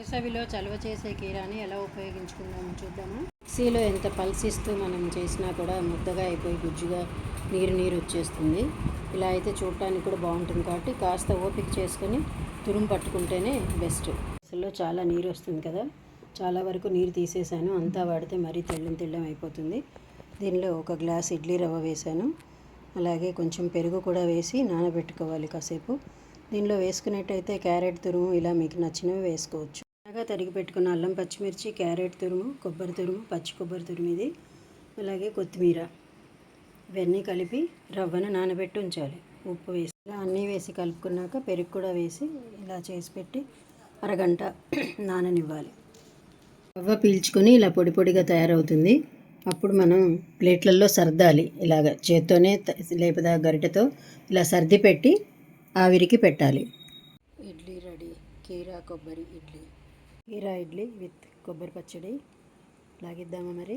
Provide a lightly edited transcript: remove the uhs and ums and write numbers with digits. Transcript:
వేసవిలో చలువ చేసే కీరాని ఎలా ఉపయోగించుకుందామో చూద్దాము. మిక్సీలో ఎంత పల్సిస్తూ మనం చేసినా కూడా ముద్దగా అయిపోయి గుజ్జుగా నీరు నీరు వచ్చేస్తుంది. ఇలా అయితే చూడటానికి కూడా బాగుంటుంది కాబట్టి కాస్త ఓపిక చేసుకొని తురుము పట్టుకుంటేనే బెస్ట్. అసలు చాలా నీరు వస్తుంది కదా, చాలా వరకు నీరు తీసేసాను. అంతా వాడితే మరీ తెల్లం తెల్లం అయిపోతుంది. దీనిలో ఒక గ్లాస్ ఇడ్లీ రవ్వ వేసాను. అలాగే కొంచెం పెరుగు కూడా వేసి నానబెట్టుకోవాలి కాసేపు. దీనిలో వేసుకున్నట్టయితే క్యారెట్ తురుము ఇలా మీకు నచ్చినవి వేసుకోవచ్చు. బాగా తరిగి పెట్టుకున్న అల్లం పచ్చిమిర్చి, క్యారెట్ తురుము, కొబ్బరి తురుము, పచ్చి కొబ్బరి తురుము ఇది, అలాగే కొత్తిమీర ఇవన్నీ కలిపి రవ్వను నానబెట్టి ఉంచాలి. ఉప్పు వేసి ఇలా అన్నీ వేసి కలుపుకున్నాక పెరుగు కూడా వేసి ఇలా చేసి పెట్టి అరగంట నాననివ్వాలి. రవ్వ పీల్చుకొని ఇలా పొడి పొడిగా తయారవుతుంది. అప్పుడు మనం ప్లేట్లలో సర్దాలి. ఇలాగ చేత్తోనే లేకపోతే గరిటెతో ఇలా సర్ది పెట్టి ఆవిరికి పెట్టాలి. ఇడ్లీ రెడీ. కీరా కొబ్బరి ఇడ్లీ. కీరా ఇడ్లీ విత్ కొబ్బరి పచ్చడి. లాగిద్దామా మరి?